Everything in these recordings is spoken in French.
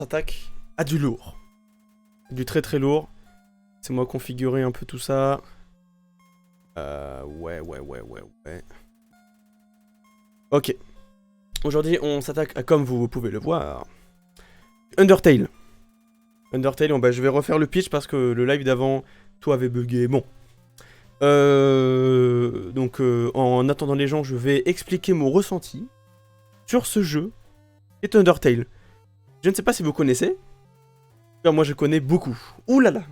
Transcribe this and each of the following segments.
s'attaque à du lourd. Du très très lourd. C'est moi configurer un peu tout ça. Ouais. Ok. Aujourd'hui, on s'attaque à, comme vous pouvez le voir, Undertale. Undertale, bah, je vais refaire le pitch parce que le live d'avant, tout avait bugué. Bon. Donc, en attendant les gens, je vais expliquer mon ressenti sur ce jeu qui est Undertale. Je ne sais pas si vous connaissez. Moi, je connais beaucoup. Ouh là là.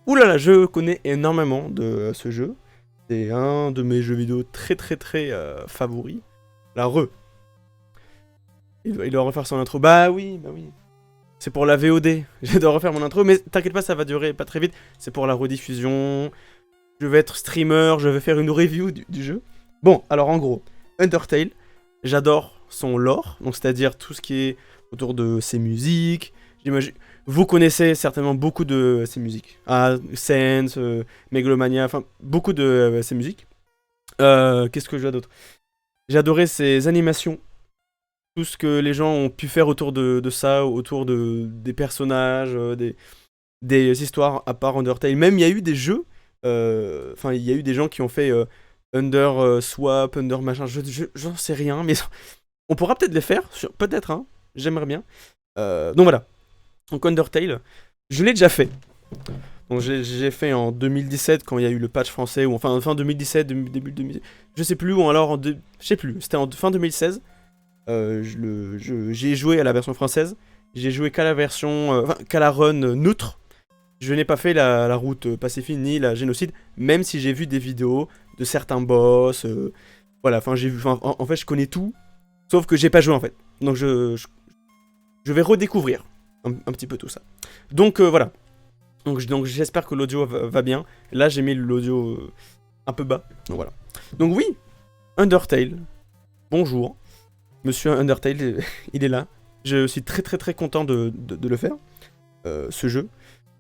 Ouh là là, je connais énormément de ce jeu. C'est un de mes jeux vidéo très favoris. La re. Il doit refaire son intro. Bah oui. C'est pour la VOD. Je dois refaire mon intro, mais t'inquiète pas, ça va durer pas très vite. C'est pour la rediffusion. Je vais être streamer, je vais faire une review du jeu. Bon, alors en gros, Undertale, j'adore son lore, donc c'est-à-dire tout ce qui est autour de ses musiques. J'imagine, vous connaissez certainement beaucoup de ses musiques. Ah, Sense, Megalomania, enfin beaucoup de ses musiques. Qu'est-ce que j'ai d'autre? J'ai adoré ses animations. Tout ce que les gens ont pu faire autour de ça, autour des personnages, des histoires à part Undertale. Même il y a eu des jeux, enfin il y a eu des gens qui ont fait Under Swap, Under machin, j'en sais rien, mais on pourra peut-être les faire, peut-être, hein, j'aimerais bien. Donc voilà, donc Undertale, je l'ai déjà fait. Donc j'ai fait en 2017 quand il y a eu le patch français, ou enfin fin 2017, début 2017, je sais plus, ou alors je sais plus, c'était en fin 2016. J'ai joué à la version française, j'ai joué qu'à la version, qu'à la run neutre. Je n'ai pas fait la route Pacifique ni la génocide, même si j'ai vu des vidéos de certains boss. Voilà, enfin j'ai vu, en fait je connais tout, sauf que j'ai pas joué en fait. Donc je vais redécouvrir un petit peu tout ça. Donc voilà. Donc j'espère que l'audio va bien. Là j'ai mis l'audio un peu bas. Donc voilà. Donc oui, Undertale. Bonjour. Monsieur Undertale, il est là. Je suis très content de le faire, ce jeu.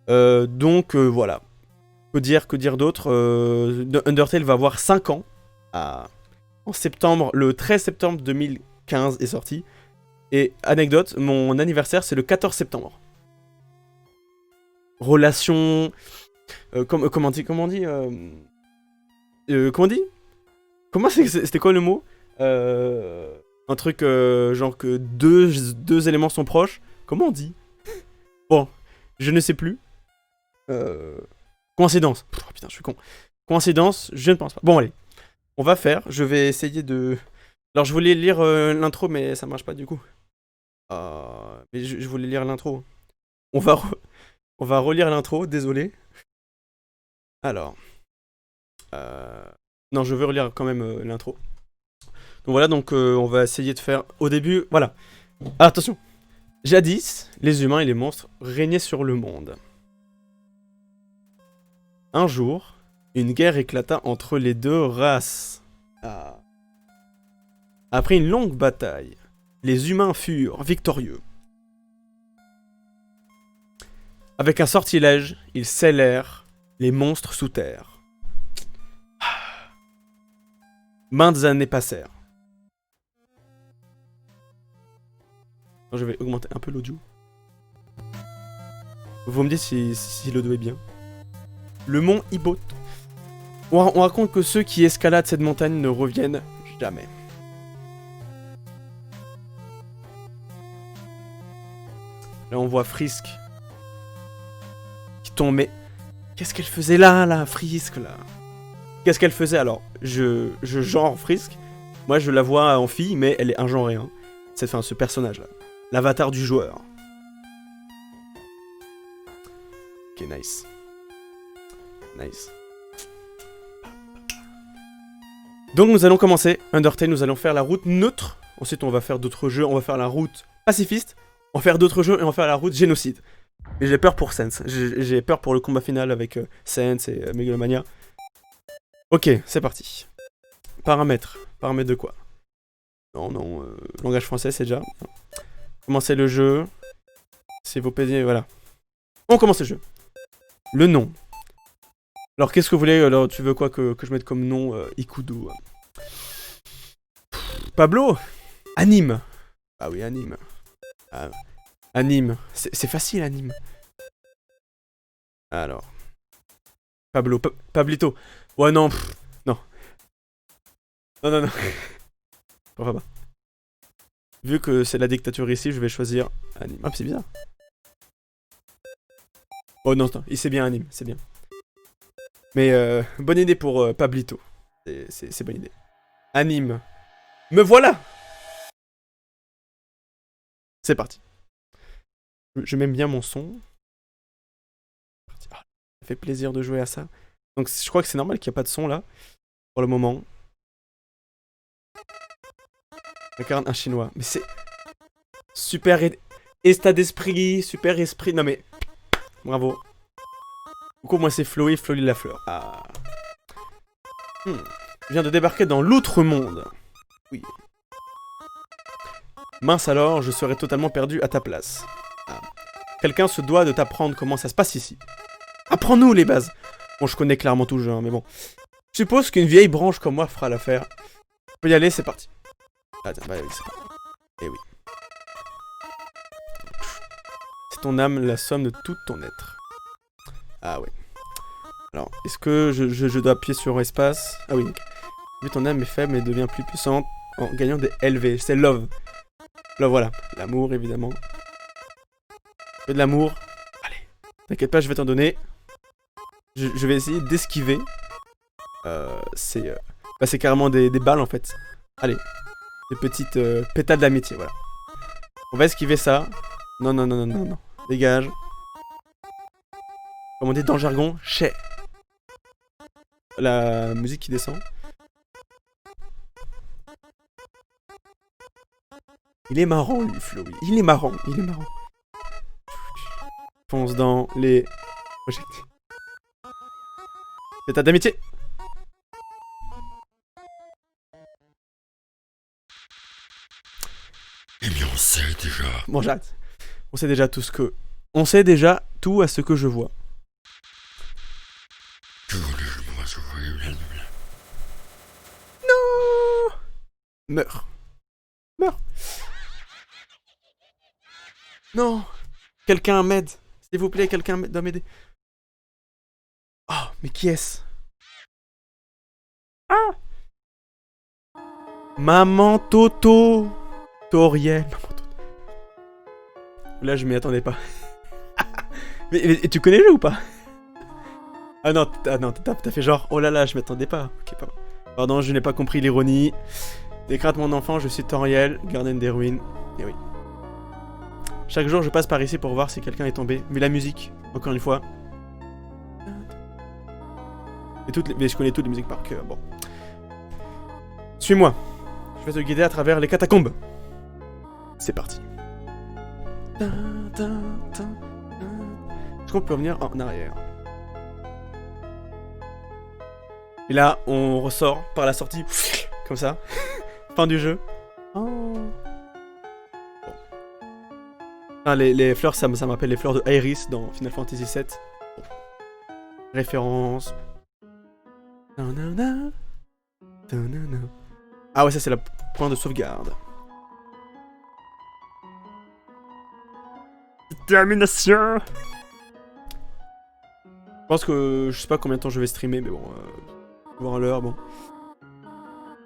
Donc voilà. Que dire d'autre? Undertale va avoir 5 ans. En septembre, le 13 septembre 2015 est sorti. Et anecdote, mon anniversaire c'est le 14 septembre. Relation... comment on dit Comment c'était quoi le mot? Un truc genre que deux éléments sont proches. Comment on dit? Bon, je ne sais plus. Coïncidence. Putain, je suis con. Coïncidence, je ne pense pas. Bon, allez. On va faire. Je vais essayer de... Alors, je voulais lire l'intro, mais ça marche pas du coup. Mais je voulais lire l'intro. On va relire l'intro, désolé. Alors. Non, je veux relire quand même l'intro. Donc voilà, donc on va essayer de faire... Au début, voilà. Alors, attention. Jadis, les humains et les monstres régnaient sur le monde. Un jour, une guerre éclata entre les deux races. Après une longue bataille, les humains furent victorieux. Avec un sortilège, ils scellèrent les monstres sous terre. Maintes années passèrent. Je vais augmenter un peu l'audio. Vous me dites si l'audio est bien. Le mont Ibot. On raconte que ceux qui escaladent cette montagne ne reviennent jamais. Là on voit Frisk qui tombe, mais qu'est-ce qu'elle faisait là, Frisk là? Qu'est-ce qu'elle faisait? Alors, je genre Frisk. Moi je la vois en fille, mais elle est ingenrée, hein. Ce personnage là. L'avatar du joueur. Ok, nice. Nice. Donc nous allons commencer. Undertale, nous allons faire la route neutre. Ensuite, on va faire d'autres jeux. On va faire la route pacifiste. On va faire d'autres jeux et on va faire la route génocide. Et j'ai peur pour Sense. J'ai peur pour le combat final avec Sense et Megalomania. Ok, c'est parti. Paramètres. Paramètres de quoi? Non, langage français, c'est déjà... Commencez le jeu. C'est vos PD, voilà. On commence le jeu. Le nom. Alors, qu'est-ce que vous voulez? Alors, tu veux quoi que je mette comme nom? Ikudo. Pablo. Anime. Ah oui, anime. Anime. C'est facile, anime. Alors. Pablo. Pablito. Ouais, non. Non. Non, non, non. Pourquoi pas. Vu que c'est la dictature ici, je vais choisir anime. Ah, c'est bizarre. Oh non, non. Il sait bien anime, c'est bien. Mais bonne idée pour Pablito. C'est bonne idée. Anime. Me voilà! C'est parti. Je m'aime bien mon son. Ah, ça fait plaisir de jouer à ça. Donc je crois que c'est normal qu'il n'y a pas de son là. Pour le moment. Regarde un chinois. Mais c'est... Super état d'esprit. Super esprit. Non mais... Bravo. Pourquoi moi c'est Floé, Floly la fleur. Ah. Je viens de débarquer dans l'autre monde. Oui. Mince alors, je serais totalement perdu à ta place. Ah. Quelqu'un se doit de t'apprendre comment ça se passe ici. Apprends-nous les bases. Bon, je connais clairement tout le jeu, hein, mais bon. Je suppose qu'une vieille branche comme moi fera l'affaire. On peut y aller, c'est parti. Ah tiens, bah oui, c'est parti. Eh oui. C'est ton âme, la somme de tout ton être. Ah ouais. Alors, est-ce que je dois appuyer sur espace? Ah oui. Vu ton âme est faible et devient plus puissante en gagnant des LV. C'est love. Love, voilà. L'amour, évidemment. Fais de l'amour. Allez. T'inquiète pas, je vais t'en donner. Je vais essayer d'esquiver. C'est carrément des balles, en fait. Allez. Des petites pétales d'amitié, voilà. On va esquiver ça. Non, non, non, non, non, non. Dégage. Comme on dit dans le jargon, chais. La musique qui descend. Il est marrant, lui, Flo. Il est marrant, il est marrant. Fonce dans les projectiles. Pétale d'amitié. Eh bien, on sait déjà. Bon, j'arrête. On sait déjà tout ce que... On sait déjà tout à ce que je vois. Non. Meurs. Meurs. Non. Quelqu'un m'aide. S'il vous plaît, quelqu'un doit m'aider. Oh, mais qui est-ce? Ah. Maman Toto. Toriel. Maman Toto. Là, je m'y attendais pas. mais tu connais le jeu ou pas? Ah non, t'as fait genre, oh là là, je m'attendais pas. Ok, pardon, je n'ai pas compris l'ironie. Décrate mon enfant, je suis Toriel, gardien des ruines. Et oui. Chaque jour, je passe par ici pour voir si quelqu'un est tombé. Mais la musique, encore une fois. Mais je connais toutes les musiques par cœur, bon. Suis-moi. Je vais te guider à travers les catacombes. C'est parti. Est-ce qu'on peut revenir en arrière? Et là, on ressort par la sortie. Comme ça. Fin du jeu. Oh. Bon. Ah, les fleurs, ça me rappelle les fleurs de Iris dans Final Fantasy VII. Bon. Référence. Ah ouais, ça c'est le point de sauvegarde. Détermination. Je pense que je sais pas combien de temps je vais streamer, mais bon, voir l'heure, bon.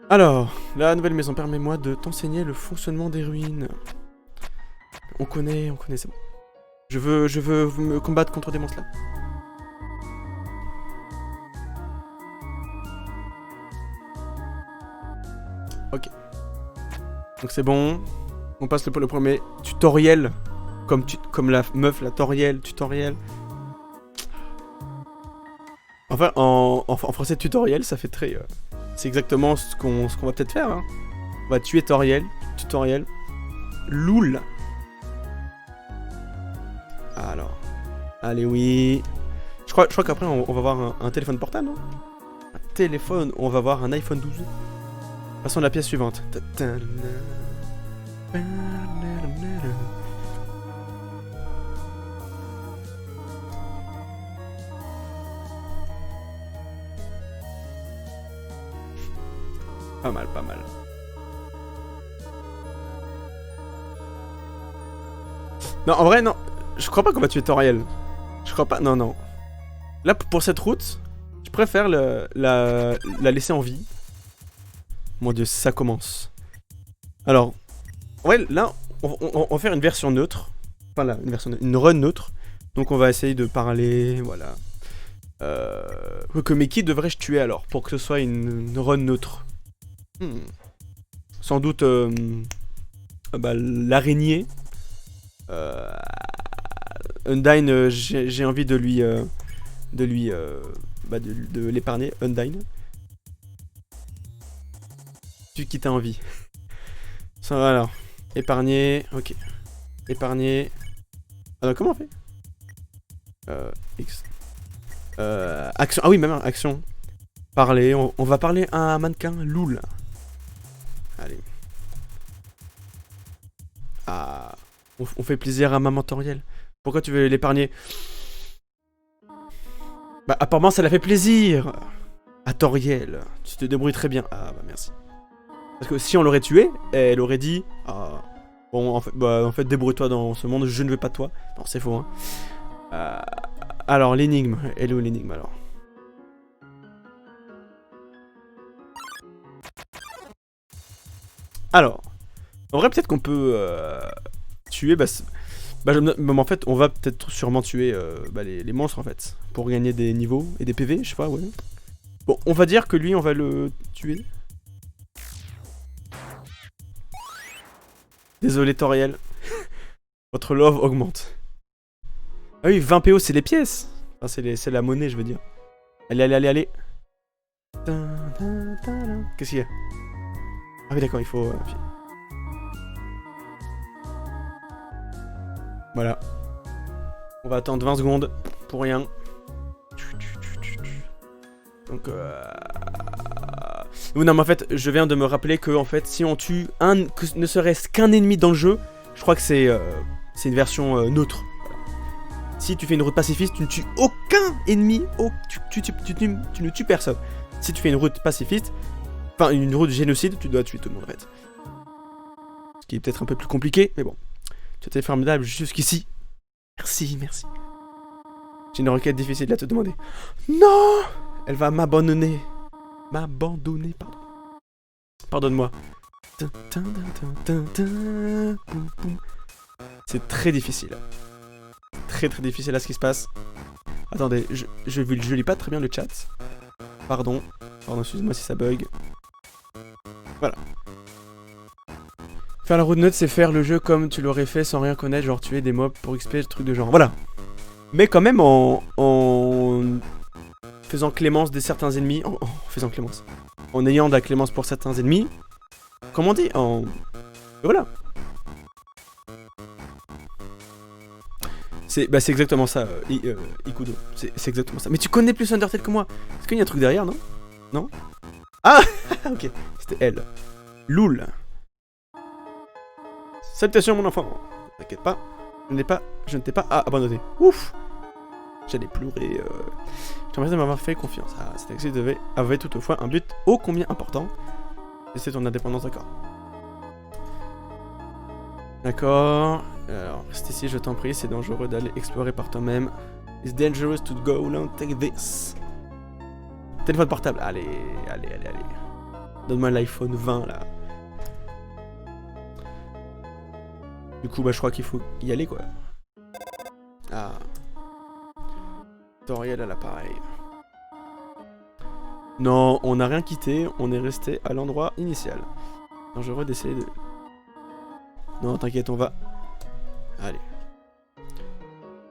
Alors, la nouvelle maison, permets-moi de t'enseigner le fonctionnement des ruines. On connaît, c'est bon. Je veux me combattre contre des monstres là. Ok. Donc c'est bon. On passe le premier tutoriel. Comme la meuf, la Toriel, tutoriel. Enfin, en français, tutoriel, ça fait très... c'est exactement ce qu'on va peut-être faire. Hein. On va tuer Toriel, tutoriel. Loul. Alors. Allez, oui. Je crois qu'après, on va voir un téléphone portable, non? Un téléphone, on va voir un iPhone 12. Passons à la pièce suivante. Pas mal, pas mal. Non, en vrai, non. Je crois pas qu'on va tuer Toriel. Je crois pas. Non, non. Là, pour cette route, je préfère la laisser en vie. Mon dieu, ça commence. Alors, ouais, là, on va faire une version neutre. Enfin, là, une run neutre. Donc, on va essayer de parler. Voilà. Mais qui devrais-je tuer alors pour que ce soit une run neutre? Sans doute l'araignée. Undyne, j'ai envie de l'épargner. Undyne. Tu qui t'as envie. Alors, épargner, ok. Épargner. Alors, comment on fait X. Action. Ah oui, même action. Parler. On va parler à un mannequin. Loul. Allez. Ah. On fait plaisir à maman Toriel. Pourquoi tu veux l'épargner? Bah, apparemment, ça l'a fait plaisir. À Toriel. Tu te débrouilles très bien. Ah, bah, merci. Parce que si on l'aurait tué, elle aurait dit ah, bon, en fait débrouille-toi dans ce monde, je ne veux pas de toi. Non, c'est faux, hein. Alors, l'énigme. Elle est où l'énigme, alors? Alors, en vrai, peut-être qu'on peut tuer... en fait, on va peut-être sûrement tuer les monstres, en fait. Pour gagner des niveaux et des PV, je sais pas, ouais. Bon, on va dire que lui, on va le tuer. Désolé, Toriel. Votre love augmente. Ah oui, 20 PO, c'est les pièces. Enfin, c'est la monnaie, je veux dire. Allez, allez, allez, allez. Qu'est-ce qu'il y a? Ah oui, d'accord, il faut... Voilà. On va attendre 20 secondes pour rien. Donc, non, mais en fait, je viens de me rappeler que, en fait, si on tue ne serait-ce qu'un ennemi dans le jeu, je crois que c'est une version neutre. Voilà. Si tu fais une route pacifiste, tu ne tues aucun ennemi, tu ne tues personne. Si tu fais une route pacifiste, enfin une route génocide, tu dois tuer tout le monde, en fait. Ce qui est peut-être un peu plus compliqué, mais bon. Tu étais formidable jusqu'ici. Merci, merci. J'ai une requête difficile à te demander. Non! Elle va m'abandonner. M'abandonner, pardon. Pardonne-moi. C'est très difficile. Très très difficile là ce qui se passe. Attendez, je lis pas très bien le chat. Pardon. Pardon, excuse-moi si ça bug. Voilà. Faire la route neutre, c'est faire le jeu comme tu l'aurais fait sans rien connaître, genre tuer des mobs pour XP, truc de genre. Voilà. Mais quand même en faisant clémence de certains ennemis, en faisant clémence, en ayant de la clémence pour certains ennemis, comment on dit, voilà. C'est exactement ça, Ikudo. C'est exactement ça. Mais tu connais plus Undertale que moi. Est-ce qu'il y a un truc derrière, non? Non? Ah. Ok, c'était elle. Loul. Salutations mon enfant. T'inquiète pas, je ne t'ai pas abandonné. Ouf. J'allais pleurer. Je remercie de m'avoir fait confiance. Ah, cet exil avait toutefois un but ô combien important. Et c'est ton indépendance, d'accord. D'accord. Alors, reste ici, je t'en prie, c'est dangereux d'aller explorer par toi-même. It's dangerous to go alone, take this. Téléphone portable, allez. Donne-moi l'iPhone 20, là. Du coup, je crois qu'il faut y aller, quoi. Ah. Toriel à l'appareil. Non, on n'a rien quitté, on est resté à l'endroit initial. Dangereux d'essayer de... Non, t'inquiète, on va... Allez.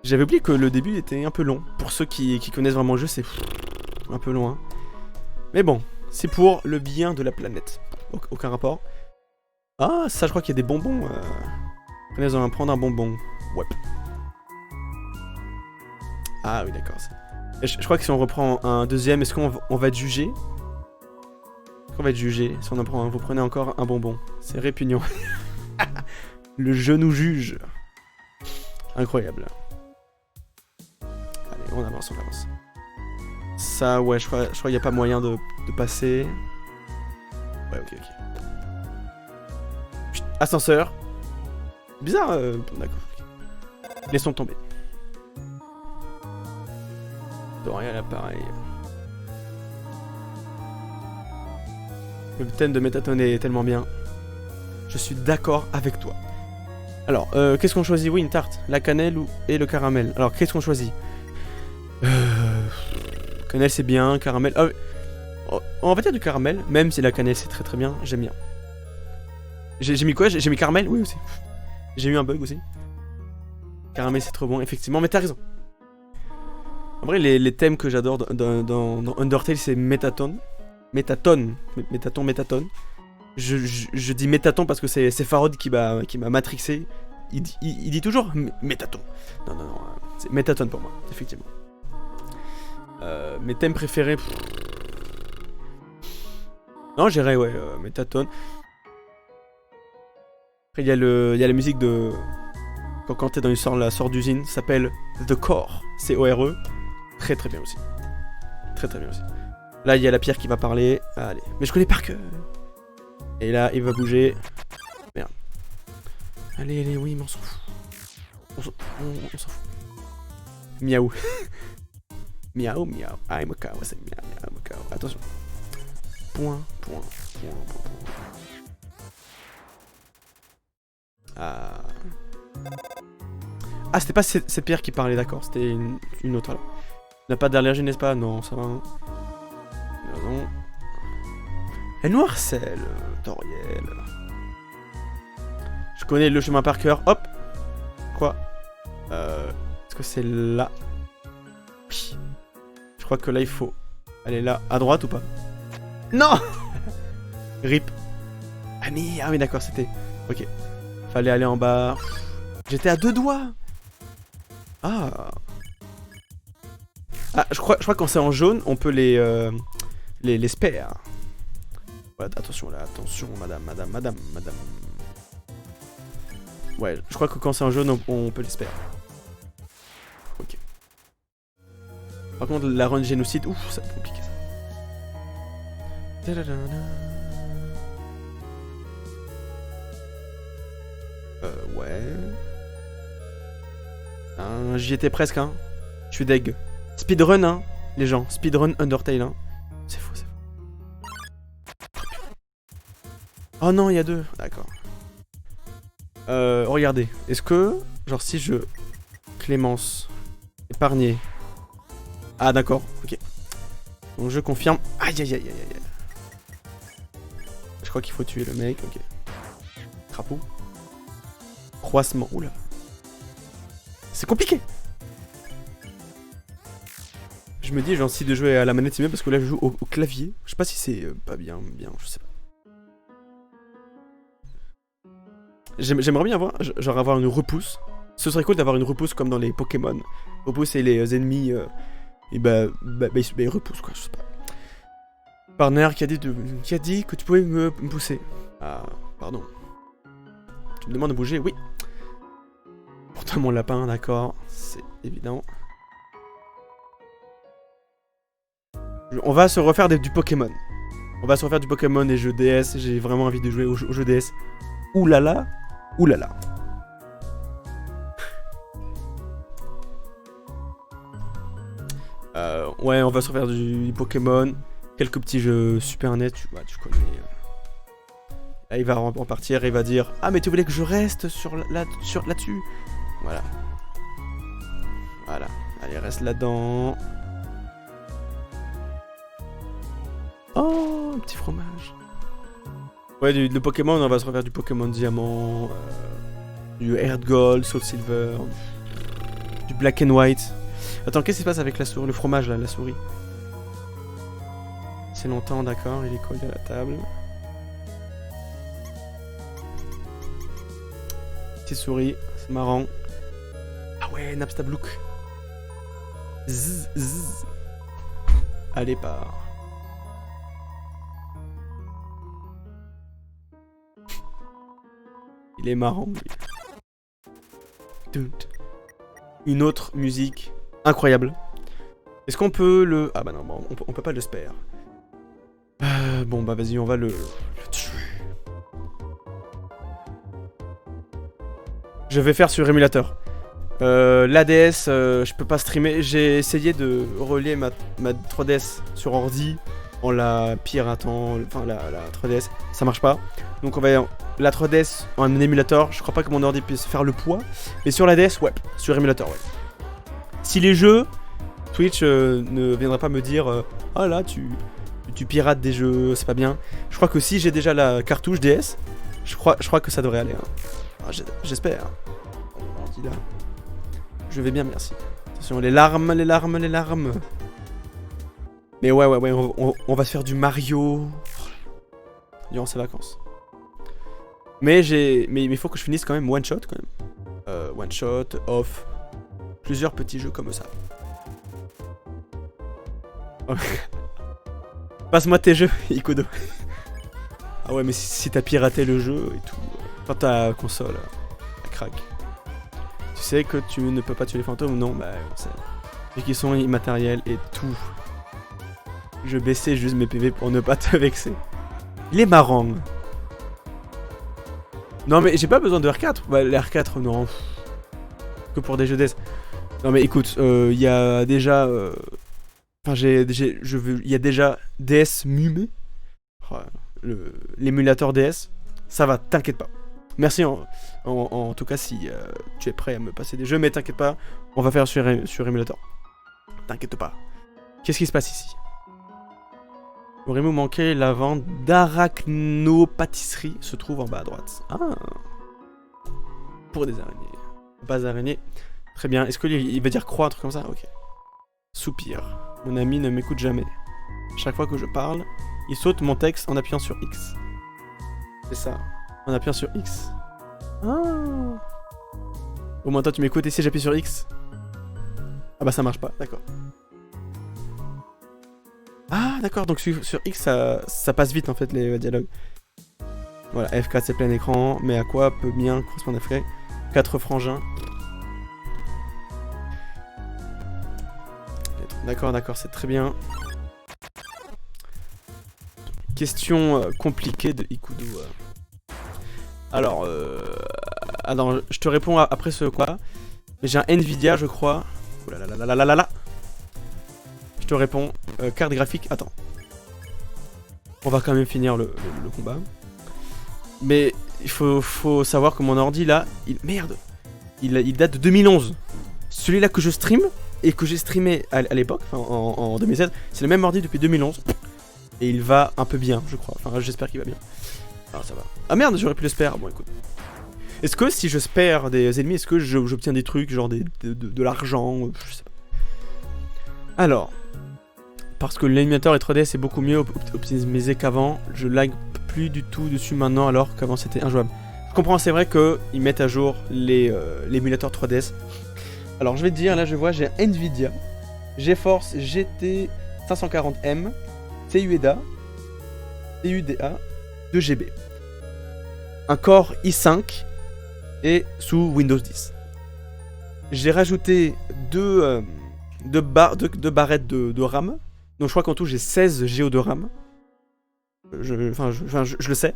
J'avais oublié que le début était un peu long. Pour ceux qui connaissent vraiment le jeu, c'est un peu loin. Mais bon, c'est pour le bien de la planète. Aucun rapport. Ah, ça, je crois qu'il y a des bonbons. Allez, on va prendre un bonbon. Ouais. Ah oui, d'accord. Je crois que si on reprend un deuxième, est-ce qu'on va être jugé? Est-ce qu'on va être jugé si on en prend un? Vous prenez encore un bonbon. C'est répugnant. Le jeu nous juge. Incroyable. Allez, on avance. Ça, ouais, je crois qu'il n'y a pas moyen de passer. Ouais, ok. Chut, ascenseur. Bizarre, d'accord. Laissons tomber. Rien à l'appareil. Le thème de Métatone est tellement bien. Je suis d'accord avec toi. Alors, qu'est-ce qu'on choisit? Oui, une tarte. La cannelle et le caramel. Alors, qu'est-ce qu'on choisit? Cannelle, c'est bien. Caramel... on va dire du caramel. Même si la cannelle, c'est très très bien. J'aime bien. J'ai mis quoi? J'ai mis caramel? Oui, aussi. J'ai eu un bug aussi. Caramel, c'est trop bon, effectivement. Mais t'as raison. En vrai, les thèmes que j'adore dans Undertale, c'est Métatone. Métatone. Je dis Métaton parce que c'est Farod qui m'a matrixé. Il dit toujours Métaton. Non, c'est Métatone pour moi, effectivement. Mes thèmes préférés... Non, j'irais, ouais, Métatone. Après, il y a la musique de... Quand t'es dans la sorte d'usine, ça s'appelle The Core. C-O-R-E. Très très bien aussi. Très très bien aussi. Là, il y a la pierre qui va parler. Allez. Mais je connais par cœur. Et là, il va bouger. Merde. Allez, oui, mais on s'en fout. On s'en fout. Miaou. Miaou. I'm a cow. C'est miaou. I'm a cow. Attention. Point. Ah, c'était pas cette pierre qui parlait, d'accord. C'était une autre, alors. Tu n'as pas d'allergie, n'est-ce pas? Non, ça va. Hein. Non. Et Noircel, Toriel. Je connais le chemin par cœur. Hop. Quoi? Est-ce que c'est là? Oui. Je crois que là, il faut aller là. À droite ou pas? Non. Rip. Ah mais d'accord, c'était... Ok. Fallait aller en bas. J'étais à 2 doigts. Ah, je crois quand c'est en jaune, on peut les spare. Ouais, attention là, attention, madame. Ouais, je crois que quand c'est en jaune, on peut les spare. Ok. Par contre, la run génocide, ouf, ça va être compliqué ça. Ouais. J'y étais presque, hein. Je suis deg. Speedrun, hein, les gens. Speedrun Undertale, hein. C'est faux. Oh non, il y a 2. D'accord. Regardez. Est-ce que, genre, si je... Clémence. Épargner. Ah, d'accord. Ok. Donc, je confirme. Aïe. Je crois qu'il faut tuer le mec. Ok. Crapaud. Croissement. Oula. C'est compliqué. Je me dis, genre, si de jouer à la manette, c'est mieux parce que là, je joue au clavier. Je sais pas si c'est pas bien, je sais pas. J'aimerais bien avoir une repousse. Ce serait cool d'avoir une repousse comme dans les Pokémon. Repousse et les ennemis, et ils repoussent, quoi, je sais pas. Partner qui a dit que tu pouvais me pousser. Ah, pardon. Tu me demandes de bouger, oui. Pourtant mon lapin, d'accord, c'est évident. On va se refaire du Pokémon. On va se refaire du Pokémon des jeux DS. J'ai vraiment envie de jouer aux jeux DS. Oulala. Ouais, on va se refaire du Pokémon. Quelques petits jeux Super NES, tu connais. Là, il va repartir et il va dire: ah, mais tu voulais que je reste là-dessus. Voilà. Allez, reste là-dedans. Oh, un petit fromage. Ouais, le Pokémon, on va se refaire du Pokémon Diamant, du Heart Gold, Soul Silver, du Black and White. Attends, qu'est-ce qui se passe avec la souris, le fromage là, la souris? C'est longtemps, d'accord, il est collé à la table. Petite souris, c'est marrant. Ah ouais, Napstablook. Zzz. Allez, part. Il est marrant, lui. Une autre musique incroyable. Est-ce qu'on peut le... Ah bah non, on peut pas le spare. Bon bah vas-y, on va le tuer. Je vais faire sur émulateur. L'ADS, je peux pas streamer. J'ai essayé de relier ma 3DS sur ordi en la piratant, enfin la 3DS, ça marche pas. Donc on va la 3DS en un émulateur. Je crois pas que mon ordi puisse faire le poids, mais sur l'ADS, ouais, sur émulateur, ouais. Si les jeux, Twitch ne viendra pas me dire ah là tu pirates des jeux, c'est pas bien. Je crois que si j'ai déjà la cartouche DS, je crois que ça devrait aller. Hein. Ah, j'espère. Ordi là. Je vais bien, merci. Attention, les larmes. Mais ouais, on va se faire du Mario durant ces vacances. Mais il faut que je finisse quand même one shot quand même. One shot, off, plusieurs petits jeux comme ça. Passe-moi tes jeux, Ikudo. Ah ouais, mais si t'as piraté le jeu et tout, quand ta console, elle craque. Tu sais que tu ne peux pas tuer les fantômes? Non, bah on sait. Et qu'ils sont immatériels et tout. Je baissais juste mes PV pour ne pas te vexer. Il est marrant. Non mais j'ai pas besoin de R4. Bah les R4 non. Que pour des jeux DS. Non mais écoute, il y a déjà... Enfin il y a déjà DS Mumé. L'émulateur DS. Ça va, t'inquiète pas. Merci en tout cas si tu es prêt à me passer des jeux, mais t'inquiète pas, on va faire sur émulateur. T'inquiète pas. Qu'est-ce qui se passe ici? Aurait-il manqué la vente d'arachno-pâtisserie se trouve en bas à droite. Ah. Pour des araignées. Pas araignées. Très bien. Est-ce qu'il va dire croix, un truc comme ça? Ok. Soupir. Mon ami ne m'écoute jamais. Chaque fois que je parle, il saute mon texte en appuyant sur X. C'est ça. En appuyant sur X. Ah. Au moins toi tu m'écoutes et si j'appuie sur X? Ah bah ça marche pas, d'accord. Ah d'accord, donc sur X ça passe vite en fait les dialogues. Voilà, F4 c'est plein écran, mais à quoi peut bien correspondre à F4? 4 frangins. D'accord, c'est très bien. Question compliquée de Ikudo. Alors, je te réponds après ce quoi. Mais j'ai un Nvidia, je crois. Oh là là là là là là. Je te réponds. Carte graphique. Attends. On va quand même finir le combat. Mais il faut savoir que mon ordi là, merde. Il date de 2011. Celui-là que je stream et que j'ai streamé à l'époque, en 2016, c'est le même ordi depuis 2011. Et il va un peu bien, je crois. Enfin, j'espère qu'il va bien. Alors ça va. Ah merde, j'aurais pu le spare. Bon, écoute. Est-ce que si je spare des ennemis, est-ce que j'obtiens des trucs, genre de l'argent? Je sais pas. Alors. Parce que l'émulateur et 3DS est beaucoup mieux optimisé qu'avant, je lag plus du tout dessus maintenant, alors qu'avant c'était injouable. Je comprends, c'est vrai qu'ils mettent à jour l'émulateur 3DS. Alors je vais te dire, là je vois, j'ai Nvidia, GeForce GT 540M, TUDA 2GB. Un Core i5 et sous Windows 10. J'ai rajouté deux barrettes de RAM. Donc je crois qu'en tout j'ai 16 Go de RAM. Je le sais.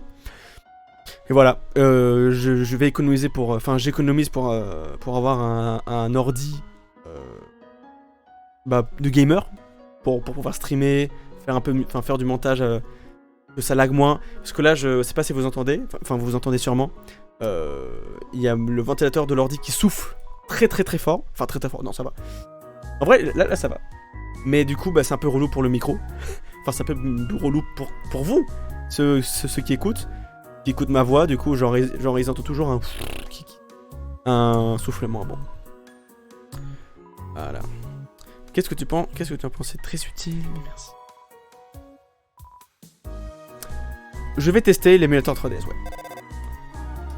Et voilà. Je vais économiser pour... Enfin j'économise pour avoir un ordi de gamer. Pour pouvoir streamer, faire du montage, que ça lag moins. Parce que là je sais pas si vous entendez. Enfin vous entendez sûrement. Il y a le ventilateur de l'ordi qui souffle très fort. Enfin très fort, non ça va. En vrai là ça va. Mais du coup, c'est un peu relou pour le micro. Enfin, c'est un peu relou pour vous, ceux qui écoutent ma voix. Du coup, genre ils entendent toujours un soufflement. Bon. Voilà. Qu'est-ce que tu penses? Qu'est-ce que tu en penses? C'est très utile. Merci. Je vais tester l'émulateur 3DS, ouais.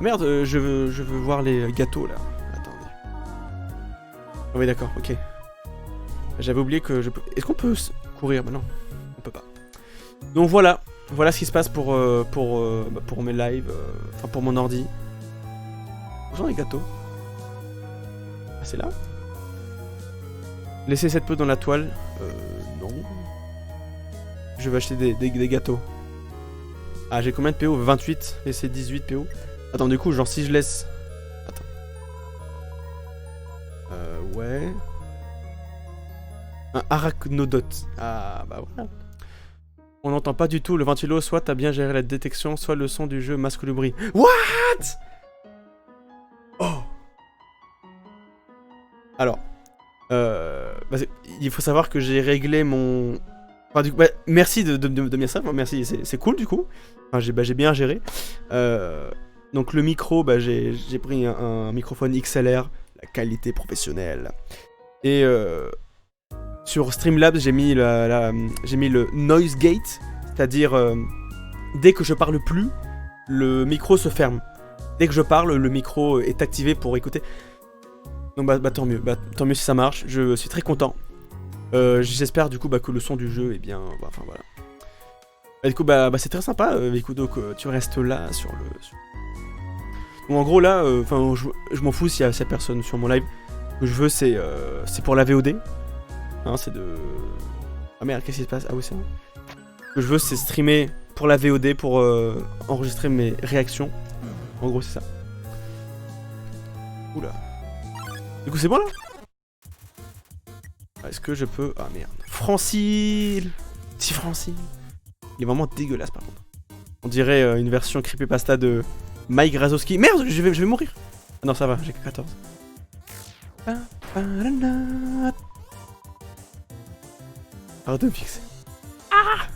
Merde, je veux voir les gâteaux, là. Attendez. Ah oui, d'accord, ok. J'avais oublié que je peux... Est-ce qu'on peut courir? Bah non, on peut pas. Donc voilà ce qui se passe pour mes lives, enfin pour mon ordi. Où sont les gâteaux? Ah c'est là? Laissez cette peau dans la toile. Non. Je vais acheter des gâteaux. Ah j'ai combien de PO? 28, laissez 18 PO. Attends du coup genre si je laisse... Attends. Ouais. Un arachnodote. Ah, bah voilà. On n'entend pas du tout le ventilo, soit t'as bien géré la détection, soit le son du jeu masque le bruit. What? Oh. Alors, bah il faut savoir que j'ai réglé mon... Enfin, du coup, bah, merci de me dire ça, merci, c'est cool du coup. Enfin, j'ai bien géré. Donc le micro, bah, j'ai pris un microphone XLR, la qualité professionnelle. Et sur Streamlabs, j'ai mis le noise gate, c'est-à-dire dès que je parle plus, le micro se ferme. Dès que je parle, le micro est activé pour écouter. Donc bah tant mieux, si ça marche, je suis très content. J'espère du coup que le son du jeu est bien, enfin voilà. Du coup c'est très sympa, écoute, donc tu restes là sur le... Donc en gros là, je m'en fous s'il y a 7 personnes sur mon live. Ce que je veux c'est pour la VOD. Hein, c'est de... Ah merde, qu'est-ce qui se passe? Ah oui c'est vrai. Ce que je veux c'est streamer pour la VOD, pour enregistrer mes réactions. En gros c'est ça. Oula. Du coup c'est bon là? Est-ce que je peux... Ah merde. Francile. Petit Francile. Il est vraiment dégueulasse par contre. On dirait une version creepypasta de Mike Razowski. Merde, je vais mourir. Ah non ça va, j'ai que 14. Arrête de me fixer. Ah.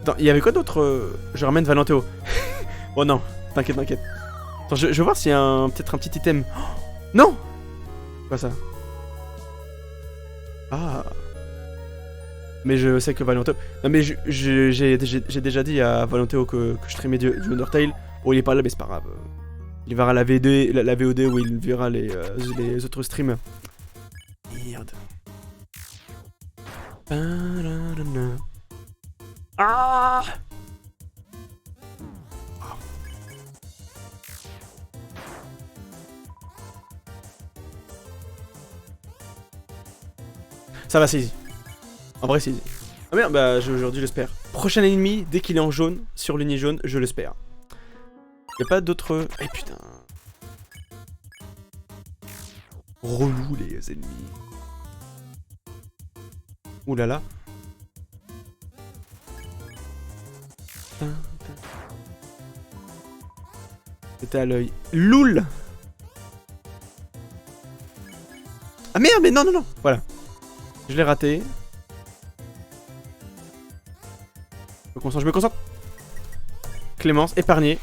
Attends, il y avait quoi d'autre? Je ramène Valentéo. Oh non, t'inquiète. Attends, je vais voir s'il y a peut-être un petit item. Oh, non. Quoi ça? Ah. Mais je sais que Valentéo... Non mais j'ai déjà dit à Valentéo que je streamais du Undertale. Bon il est pas là mais c'est pas grave. Il verra la VOD où il verra les autres streams. Merde. Ah. Ça va, c'est easy. En vrai, c'est easy. Ah merde, bah aujourd'hui, j'espère. Prochain ennemi, dès qu'il est en jaune, sur l'uni jaune, je l'espère. Y'a pas d'autres... Eh putain. Relou, les ennemis. Ouh là là. C'était à l'œil. Loul. Ah merde, mais non. Voilà. Je l'ai raté. Je me concentre. Clémence, épargné.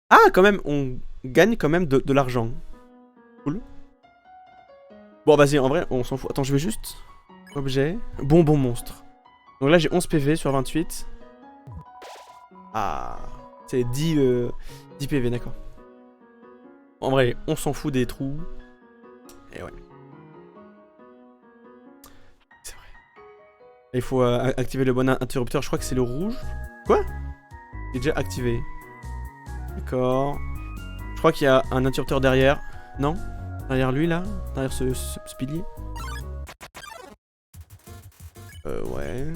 Ah, quand même, on gagne quand même de l'argent. Cool. Bon, vas-y, en vrai, on s'en fout. Attends, je vais juste... Objet. Bonbon monstre. Donc là, j'ai 11 PV sur 28. Ah... C'est 10 PV, d'accord. En vrai, on s'en fout des trous. Et ouais. C'est vrai. Il faut activer le bon interrupteur. Je crois que c'est le rouge. Quoi? Il est déjà activé. D'accord. Je crois qu'il y a un interrupteur derrière. Non? Derrière lui, là? Derrière ce pilier? Ouais.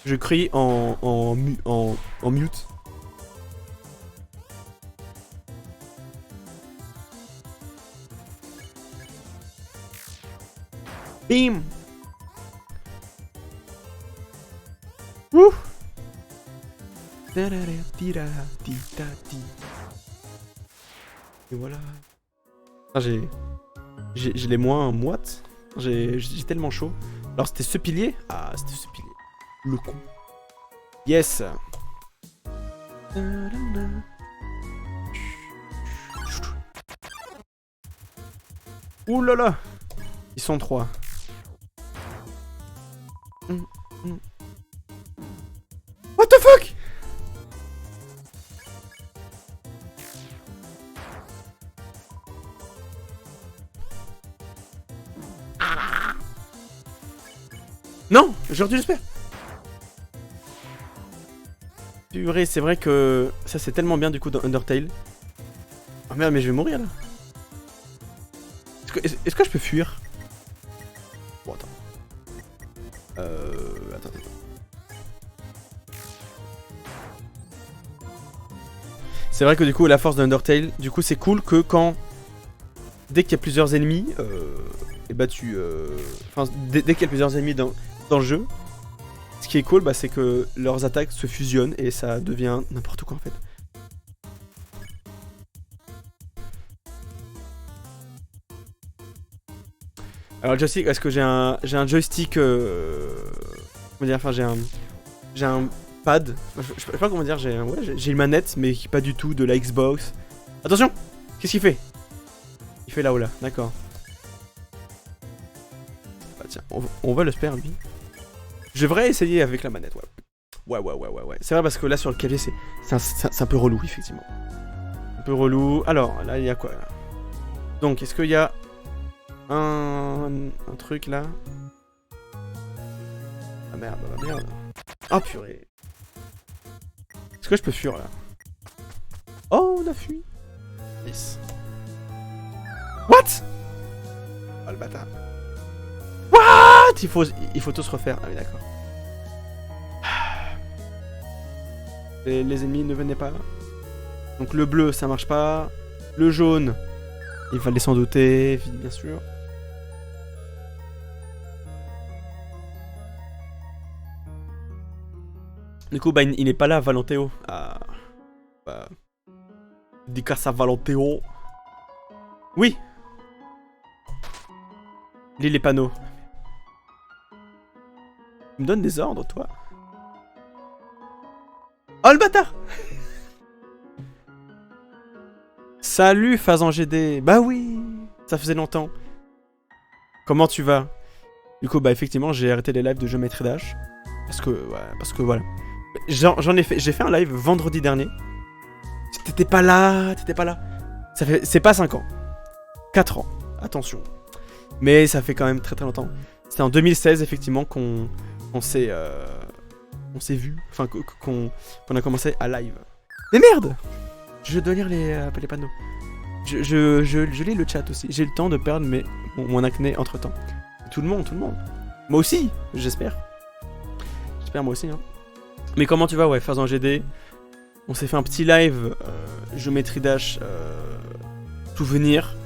Je crie en mute. Bim. Wouh. Et voilà. Ah, j'ai les moins moites. J'ai tellement chaud. Alors c'était ce pilier? Ah, c'était ce pilier. Le coup. Yes. Ouh là là. Ils sont 3. What the fuck? Non, aujourd'hui j'espère. Purée, c'est vrai que ça c'est tellement bien du coup dans Undertale. Oh merde, mais je vais mourir là. Est-ce que je peux fuir? Bon, attends. Attends. C'est vrai que du coup, la force d'Undertale, du coup, c'est cool que quand... Dès qu'il y a plusieurs ennemis, et bah tu... Enfin, dès qu'il y a plusieurs ennemis dans le jeu, ce qui est cool, bah, c'est que leurs attaques se fusionnent et ça devient n'importe quoi en fait. Alors le joystick, est-ce que j'ai un joystick... Comment dire, enfin j'ai un pad, je sais pas comment dire, j'ai une manette mais qui est pas du tout de la Xbox. Attention! Qu'est-ce qu'il fait? Il fait là-haut là, d'accord. Bah tiens, on va le spare lui. Je devrais essayer avec la manette, ouais. Ouais. C'est vrai parce que là sur le clavier c'est un peu relou effectivement. Un peu relou. Alors là il y a quoi là? Donc est-ce qu'il y a un truc là? Ah merde, Ah purée. Est-ce que je peux fuir là? Oh on a fui. Yes. What? Oh le bâtard. What? Il faut tous refaire. Ah oui d'accord. Les ennemis ne venaient pas. Donc le bleu ça marche pas. Le jaune, il fallait s'en douter, bien sûr. Du coup bah il n'est pas là Valentéo. Ah. Bah. Dédicace à Valentéo. Oui. Lis les panneaux. Tu me donnes des ordres, toi? Oh le bâtard! Salut Phazan GD. Bah oui, ça faisait longtemps. Comment tu vas? Du coup bah effectivement j'ai arrêté les lives de Geometry Dash. Parce que voilà. J'ai fait un live vendredi dernier. T'étais pas là. C'est pas 5 ans. 4 ans. Attention. Mais ça fait quand même très longtemps. C'était en 2016 effectivement qu'on s'est vu. Enfin qu'on a commencé à live. Mais merde! Je dois lire les panneaux. Je lis le chat aussi. J'ai le temps de perdre mon acné entre temps. Tout le monde. Moi aussi, j'espère. J'espère moi aussi. Hein. Mais comment tu vas, ouais, Phazan GD? On s'est fait un petit live Geometry Dash souvenir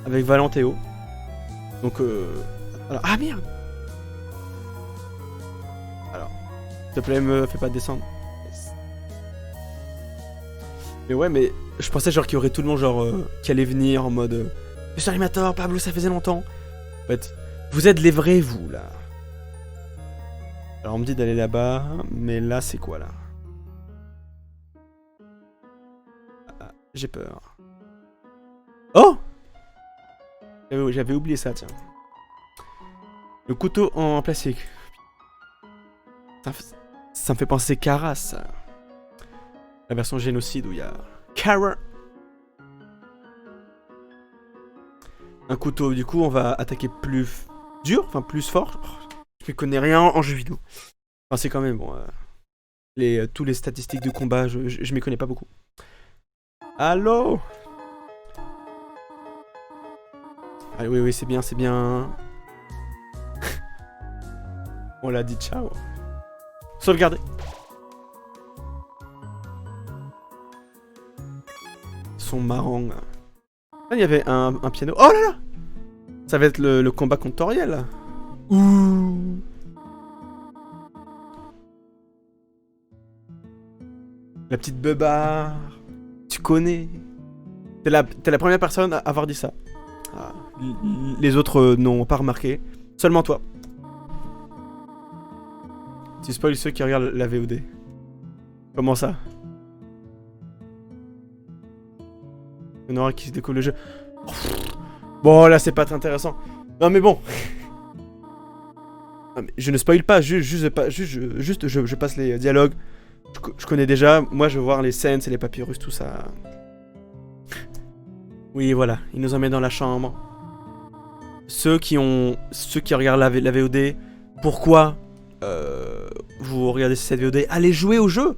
avec Valentéo. Donc alors, ah merde. Alors, s'il te plaît, me fais pas descendre. Mais ouais, mais je pensais genre qu'il y aurait tout le monde genre qui allait venir en mode Monsieur Animator, Pablo, ça faisait longtemps. En fait, vous êtes les vrais, vous, là. Alors on me dit d'aller là-bas, mais là c'est quoi là? Ah, j'ai peur. Oh! J'avais oublié ça, tiens. Le couteau en plastique. Ça me fait penser Kara, ça. La version génocide où il y a Kara. Un couteau, du coup on va attaquer plus dur, enfin plus fort. Je ne connais rien en jeu vidéo. Enfin c'est quand même bon. Tous les statistiques de combat, je m'y connais pas beaucoup. Allô? Ah oui, c'est bien. On l'a dit, ciao. Sauvegarder. Ils sont marrants. Ah, il y avait un piano. Oh là là! Ça va être le combat contre Toriel. Ouh. La petite beubare. Tu connais. T'es la première personne à avoir dit ça. Ah, les autres n'ont pas remarqué. Seulement toi. Tu spoil ceux qui regardent la VOD. Comment ça? On aura qui se découvre le jeu. Bon là c'est pas très intéressant. Non mais bon. Non, mais je ne spoil pas, juste je passe les dialogues. Je connais déjà, moi je veux voir les scènes, c'est les papyrus, tout ça. Oui voilà, il nous emmène dans la chambre. Ceux qui regardent la VOD, pourquoi vous regardez cette VOD? Allez jouer au jeu.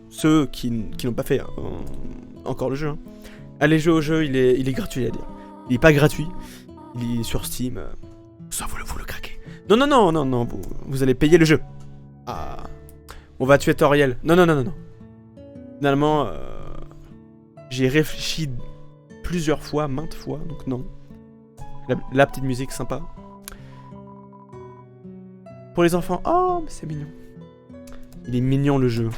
Ceux qui n'ont pas fait encore le jeu. Hein. Allez jouer au jeu, il est gratuit à dire. Il est pas gratuit, Il est sur Steam. Ça, vous le craquez. Non, non, non, non, non, vous allez payer le jeu. Ah. On va tuer Toriel. Non, non, non, non, non. Finalement, j'ai réfléchi plusieurs fois, maintes fois, donc non. La petite musique sympa. Pour les enfants, oh, mais c'est mignon. Il est mignon le jeu.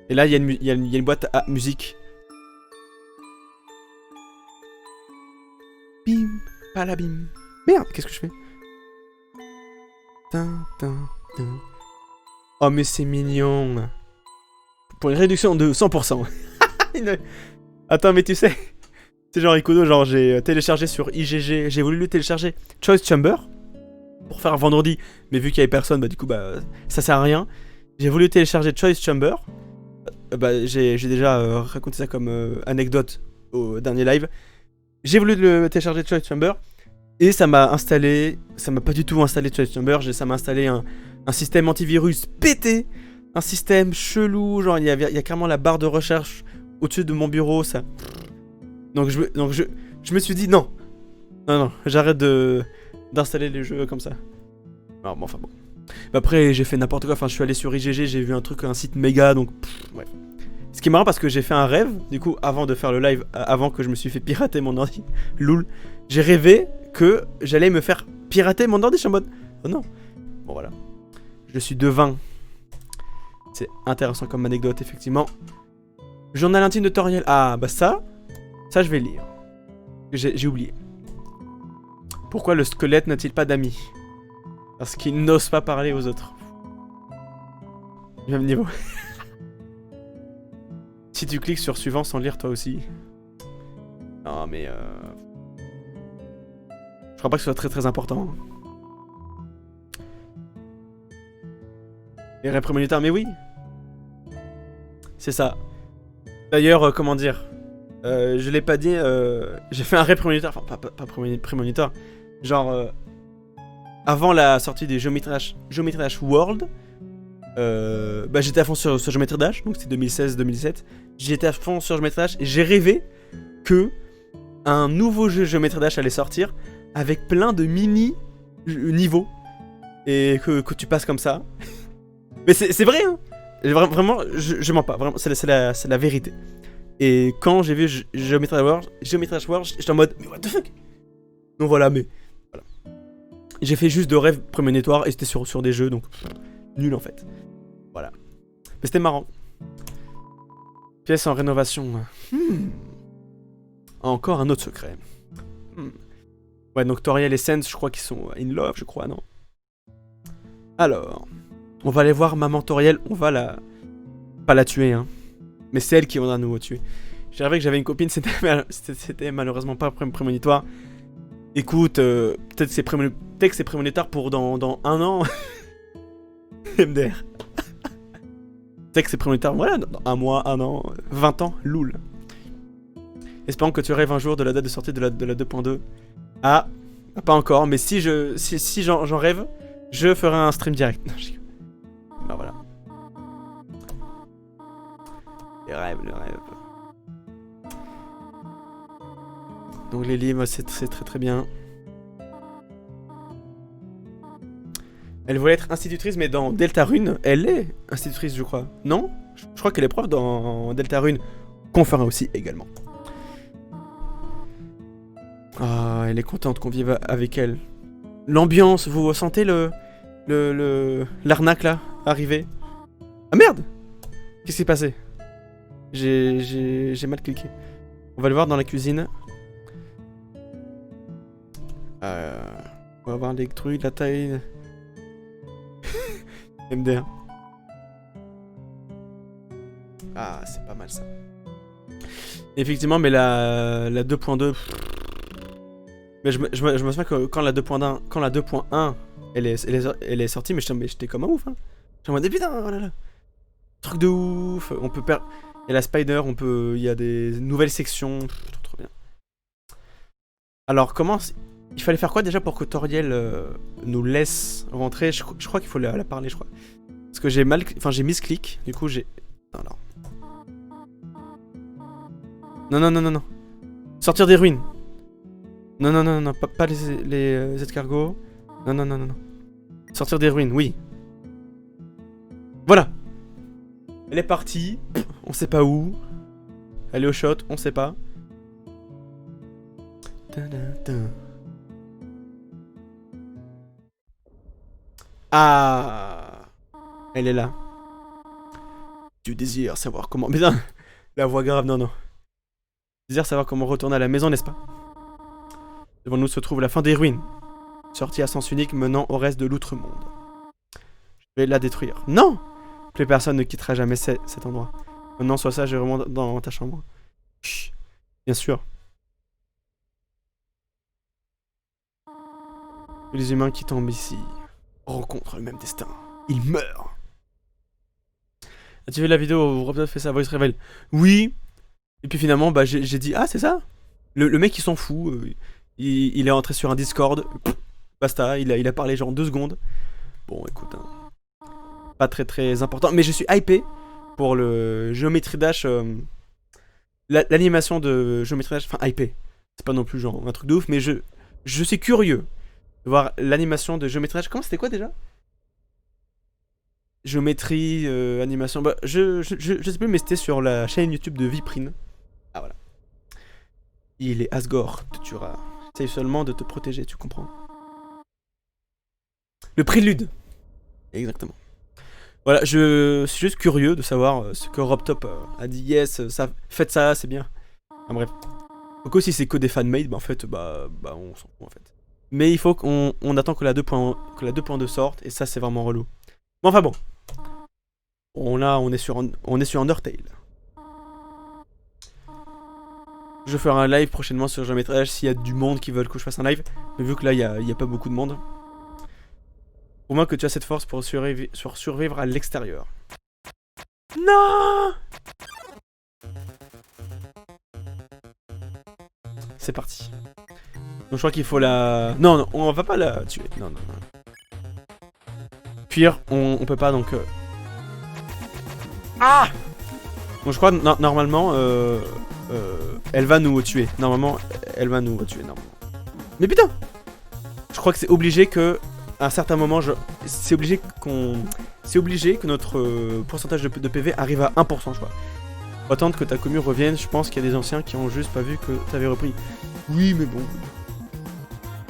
Et là, il y a une boîte à musique. Bim, palabim. Merde, qu'est-ce que je fais? Oh, mais c'est mignon. Pour une réduction de 100%. Attends, mais tu sais, c'est genre Ikudo, genre j'ai téléchargé sur IGG, j'ai voulu le télécharger Choice Chamber pour faire vendredi, mais vu qu'il y avait personne, bah du coup bah ça sert à rien. J'ai voulu télécharger Choice Chamber, bah j'ai déjà raconté ça comme anecdote au dernier live. J'ai voulu le télécharger Choice Chamber et ça m'a installé, ça m'a pas du tout installé Choice Chamber, ça m'a installé un système antivirus pété, un système chelou, genre il y a carrément la barre de recherche au-dessus de mon bureau, ça. Donc je me suis dit non, j'arrête d'installer les jeux comme ça. Alors, bon, enfin bon. Après j'ai fait n'importe quoi, enfin je suis allé sur IGG, j'ai vu un site méga, donc bref. Ce qui est marrant parce que j'ai fait un rêve, du coup avant de faire le live, avant que je me suis fait pirater mon ordi, loul, j'ai rêvé que j'allais me faire pirater mon ordi, je suis en mode, oh non. Bon voilà, je suis devin. C'est intéressant comme anecdote effectivement. Journal intime de Toriel, ah bah ça je vais lire. J'ai oublié. Pourquoi le squelette n'a-t-il pas d'amis? Parce qu'il n'ose pas parler aux autres. Du même niveau. Si tu cliques sur suivant sans lire toi aussi. Non mais je crois pas que ce soit très très important. Les rêves prémonitoires, mais oui. C'est ça. D'ailleurs, comment dire, je l'ai pas dit, j'ai fait un rêve prémonitoire, enfin pas prémonitoire, genre avant la sortie des Geometry Dash World, bah j'étais à fond sur Geometry Dash, donc c'était 2016-2017, j'étais à fond sur Geometry Dash et j'ai rêvé que un nouveau jeu Geometry Dash allait sortir avec plein de mini niveaux et que tu passes comme ça. Mais c'est vrai, hein. Vraiment, je mens pas, vraiment, c'est la vérité. Et quand j'ai vu Geometry Dash World, j'étais en mode, mais what the fuck? Donc voilà, mais voilà. J'ai fait juste de rêves prémonitoires et c'était sur des jeux, donc nul en fait. Voilà. Mais c'était marrant. Pièce en rénovation. Encore un autre secret. Ouais, donc Toriel et Sense, je crois qu'ils sont in love, je crois, non? Alors, on va aller voir Maman Toriel, on va pas la tuer, hein. Mais c'est elle qui va nous tuer. J'ai rêvé que j'avais une copine, c'était malheureusement pas prémonitoire. Écoute, peut-être que c'est prémonitoire pour dans un an. MDR. Peut-être que c'est prémonitoire, voilà, dans un mois, un an, 20 ans, loul. Espérons que tu rêves un jour de la date de sortie de la 2.2. Ah, pas encore, mais si j'en rêve, je ferai un stream direct. Bah voilà. Le rêve. Donc les livres, c'est très très bien. Elle voulait être institutrice, mais dans Deltarune, elle est institutrice, je crois. Non? Je crois qu'elle est prof dans Deltarune. Qu'on fera aussi également. Ah, elle est contente qu'on vive avec elle. L'ambiance, vous sentez l'arnaque là, arriver? Ah merde! Qu'est-ce qui s'est passé? J'ai mal cliqué. On va le voir dans la cuisine. On va voir les trucs, la taille. MDR. Ah, c'est pas mal ça. Effectivement, mais la 2.2. Mais je me souviens que quand la 2.1, elle est sortie, mais j'étais comme un ouf. Hein. J'étais en mode, putain, oh là là. Truc de ouf. On peut perdre. Il y a la Spider, il y a des nouvelles sections. Trop bien. Alors, comment. Il fallait faire quoi déjà pour que Toriel nous laisse rentrer? Je crois qu'il faut la parler, je crois. Parce que j'ai misclick. Du coup, j'ai. Non. Non. Sortir des ruines. Non, non, non, non, pas les escargots. Non, non, non, non, non. Sortir des ruines, oui. Voilà. Elle est partie. On sait pas où. Elle est au shot, on sait pas. Ah. Elle est là. Tu désires savoir comment... Mais non, la voix grave, non, non. Tu désires savoir comment retourner à la maison, n'est-ce pas? Devant nous se trouve la fin des ruines. Sortie à sens unique menant au reste de l'outre-monde. Je vais la détruire. Non! Plus personne ne quittera jamais cet endroit. Maintenant, sois sage et remonte dans ta chambre. Chut. Bien sûr. Les humains qui tombent ici rencontrent le même destin. Ils meurent. As-tu vu la vidéo où Robert fait sa voice reveal? Oui. Et puis finalement, bah, j'ai dit, ah, c'est ça? Le mec, il s'en fout. Il est entré sur un Discord. Basta, il a parlé genre 2 secondes. Bon, écoute, hein, pas très très important. Mais je suis hypé pour le Geometry Dash. L'animation de Geometry Dash. Enfin, hypé. C'est pas non plus genre un truc de ouf, mais je suis curieux de voir l'animation de Geometry Dash. Comment c'était quoi déjà? Géométrie, animation. Bah, je sais plus, mais c'était sur la chaîne YouTube de Viprine. Ah, voilà. Il est Asgore, te tuera. Essaye seulement de te protéger, tu comprends. Le prélude. Exactement. Voilà, je suis juste curieux de savoir ce que RobTop a dit. Yes, ça, faites ça, c'est bien. Enfin, bref. Donc aussi, c'est que des fan-made, bah en fait, bah on s'en fout en fait. Mais il faut qu'on attend que la 2.2 sorte, et ça, c'est vraiment relou. Bon, enfin bon. On est sur Undertale. Je ferai un live prochainement sur Geometry Dash s'il y a du monde qui veulent que je fasse un live. Mais vu que là, il y a pas beaucoup de monde. Au moins que tu as cette force pour survivre à l'extérieur. Non! C'est parti. Donc je crois qu'il faut la... Non, non, on va pas la tuer. Non, non, non. Fuir, on peut pas, donc... Ah! Donc je crois, normalement, elle va nous tuer. Normalement, elle va nous tuer, normalement. Mais putain! Je crois que c'est obligé que... À un certain moment, c'est obligé que notre pourcentage de PV arrive à 1%, je crois. Faut attendre que ta commu revienne. Je pense qu'il y a des anciens qui ont juste pas vu que t'avais repris. Oui, mais bon.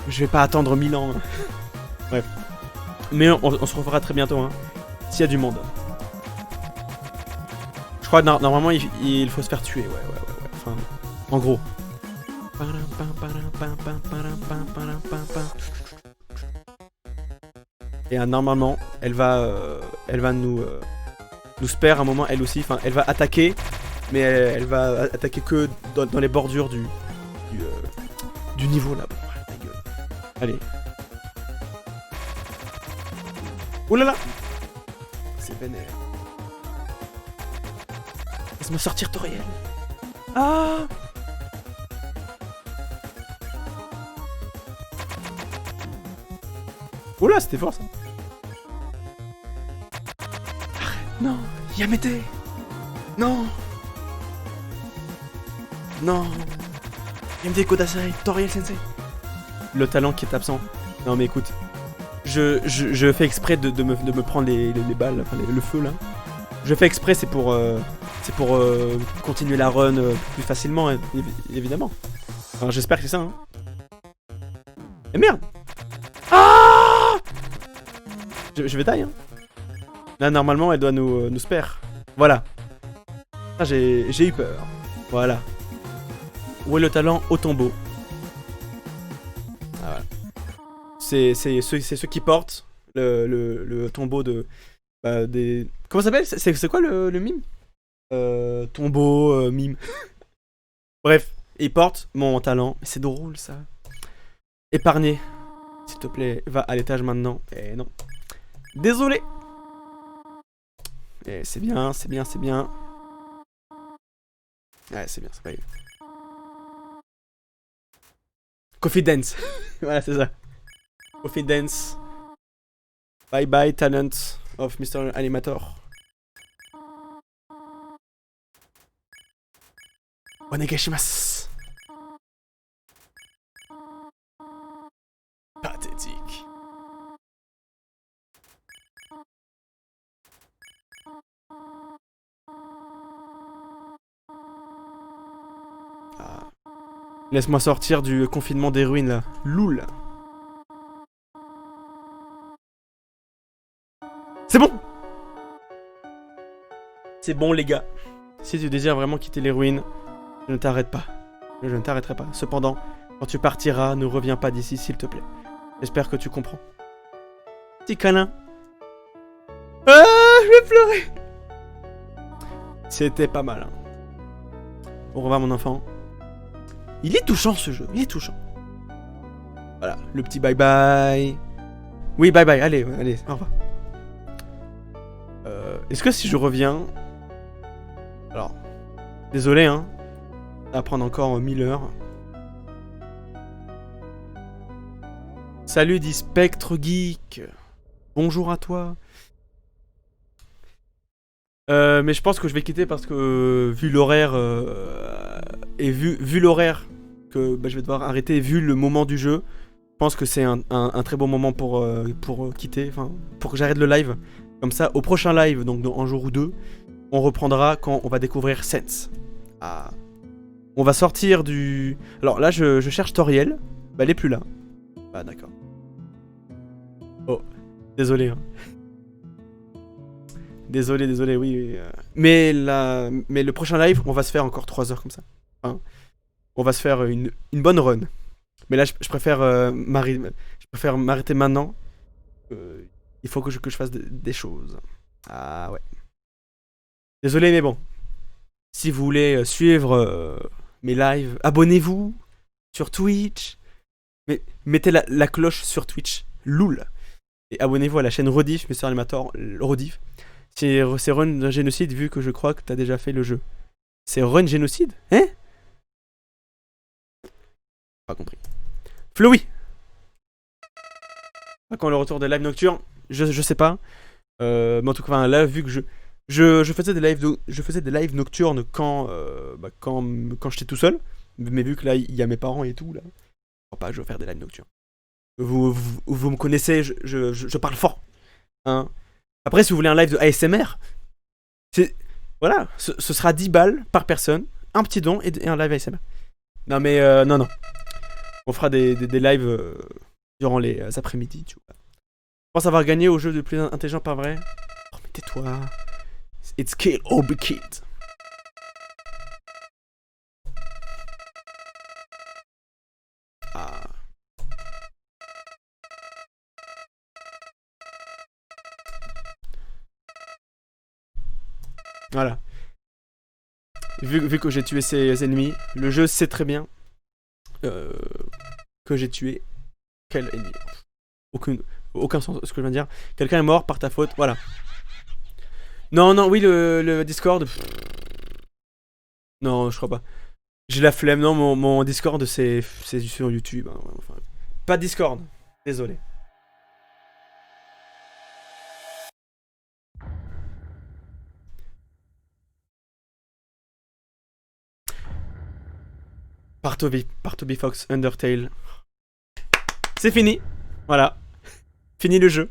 Je vais pas attendre 1000 ans. Hein. Bref. Mais on se refera très bientôt, hein. S'il y a du monde. Je crois que normalement, il faut se faire tuer. Ouais. Enfin, en gros. Et normalement, elle va nous spare un moment, elle aussi. Enfin, elle va attaquer, mais elle va attaquer que dans les bordures du niveau là. Bon, ta gueule. Allez. Oh là là. C'est vénère. Laisse-moi sortir, Toriel. Ah. Oh là, c'était fort ça. Arrête, non, Yamete. Non. Non. Yamete Kodasai, Toriel Sensei. Le talent qui est absent. Non mais écoute, je fais exprès de me prendre les balles, enfin le feu là. Je fais exprès, c'est pour continuer la run plus facilement, évidemment. Enfin, j'espère que c'est ça. Hein. Et merde. Ah! Je vais die, hein. Là, normalement, elle doit nous spare. Voilà. Ah, j'ai eu peur. Voilà. Où est le talent au tombeau? Ah, voilà. C'est ceux qui portent le tombeau de... des... Comment ça s'appelle? C'est quoi le mime? Tombeau, mime. Bref, ils portent mon talent. C'est drôle, ça. Épargné. S'il te plaît, va à l'étage maintenant. Eh non. Désolé. Eh, c'est bien, c'est bien, c'est bien. Ouais, c'est bien, c'est pas grave. Confidence. Voilà, c'est ça. Confidence. Bye bye, talent of Mr. Animator. Onegashimasu. Laisse-moi sortir du confinement des ruines là. Loul. C'est bon. C'est bon les gars. Si tu désires vraiment quitter les ruines, je ne t'arrête pas. Je ne t'arrêterai pas. Cependant, quand tu partiras, ne reviens pas d'ici s'il te plaît. J'espère que tu comprends. Petit câlin. Ah, je vais pleurer. C'était pas mal. Hein. Au revoir mon enfant. Il est touchant ce jeu, il est touchant. Voilà, le petit bye bye. Oui, bye bye, allez, allez, au revoir. Est-ce que si je reviens... Alors, désolé, hein. Ça va prendre encore 1000 heures. Salut, dit Spectre Geek. Bonjour à toi. Mais je pense que je vais quitter parce que vu l'horaire et vu l'horaire que bah, je vais devoir arrêter, vu le moment du jeu, je pense que c'est un très bon moment pour quitter, enfin pour que j'arrête le live. Comme ça, au prochain live, donc dans un jour ou deux, on reprendra quand on va découvrir Sense. Ah. On va sortir du... Alors là, je cherche Toriel. Bah, elle est plus là. Bah, d'accord. Oh, désolé. Hein. Désolé, oui. Mais le prochain live, on va se faire encore 3 heures comme ça. Hein. On va se faire une bonne run. Mais là, je préfère m'arrêter maintenant. Il faut que je fasse des choses. Ah ouais. Désolé, mais bon. Si vous voulez suivre mes lives, abonnez-vous sur Twitch. Mettez la cloche sur Twitch. Loul. Et abonnez-vous à la chaîne Rediff, Mr. Animator, Rediff. C'est Run Génocide, vu que je crois que t'as déjà fait le jeu. C'est Run Génocide? Hein? Pas compris. Flowey! Quand le retour des lives nocturnes, je sais pas. Mais en tout cas, là, vu que je faisais des lives nocturnes quand j'étais tout seul. Mais vu que là, il y a mes parents et tout, là. Je crois pas que je vais faire des lives nocturnes. Vous me connaissez, je parle fort. Hein? Après, si vous voulez un live de ASMR, voilà, ce sera 10 balles par personne, un petit don et un live ASMR. Non mais, non. On fera des lives durant les après-midi, tu vois. Je pense avoir gagné au jeu le plus intelligent, pas vrai? Oh mais tais-toi. It's Kill Obi Kid. Ah. Voilà. Vu que j'ai tué ses ennemis, le jeu sait très bien que j'ai tué quel ennemi. Aucun sens ce que je viens de dire. Quelqu'un est mort par ta faute, voilà. Non, oui, le Discord. Non, je crois pas. J'ai la flemme, non, mon Discord c'est sur YouTube. Hein, enfin, pas Discord, désolé. Partoby Fox Undertale. C'est fini. Voilà. Fini le jeu.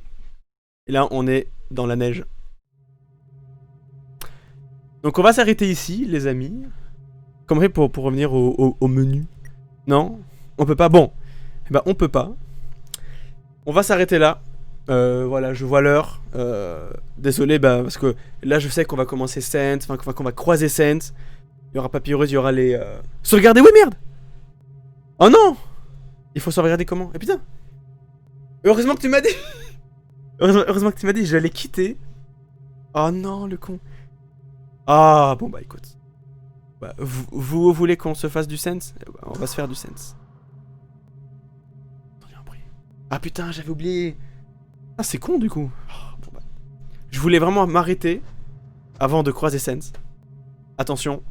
Et là, on est dans la neige. Donc on va s'arrêter ici, les amis. Comme pour revenir au menu. Non? On peut pas? Bon. Eh ben, on peut pas. On va s'arrêter là. Voilà, je vois l'heure. Désolé, bah, parce que là, je sais qu'on va commencer Sense, enfin, qu'on va croiser Sense. Il y aura Papyrus, il y aura les... Sauvegarder, oui, merde! Oh non! Il faut sauvegarder comment? Eh putain! Heureusement que tu m'as dit! Heureusement que tu m'as dit, j'allais quitter. Oh non, le con. Ah, bon bah écoute. Bah, vous voulez qu'on se fasse du Sense? Eh bah, on va se faire du Sense. Ah putain, j'avais oublié. Ah, c'est con du coup. Oh, bon, bah. Je voulais vraiment m'arrêter avant de croiser Sense. Attention.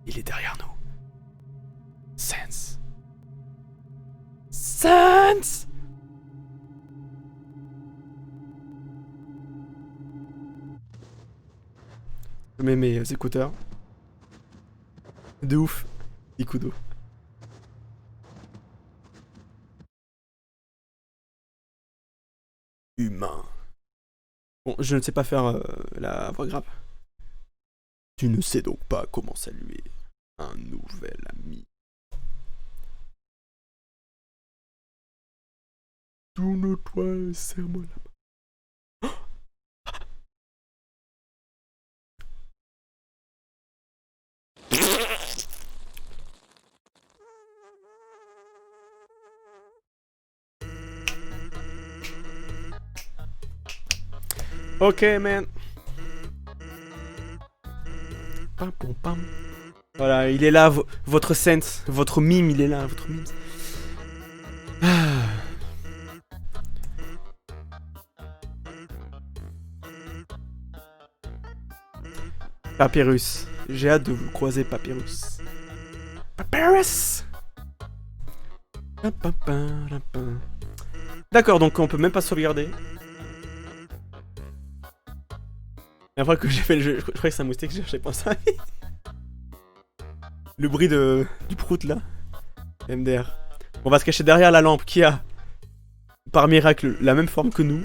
Il est derrière nous. Sense. Sense! Je mets mes écouteurs. De ouf. Ikudo. Humain. Bon, je ne sais pas faire la voix grave. Tu ne sais donc pas comment saluer un nouvel ami. Tourne-toi, serre-moi la main. Ok, man. Pam, pam, pam. Voilà, il est là, votre sense, votre mime, il est là, votre mime. Ah. Papyrus. J'ai hâte de vous croiser, Papyrus. Papyrus. D'accord, donc on peut même pas sauvegarder. Et après que j'ai fait le jeu, je croyais que c'est un moustique, j'ai pensé à le bruit du prout là. MDR. On va se cacher derrière la lampe qui a, par miracle, la même forme que nous.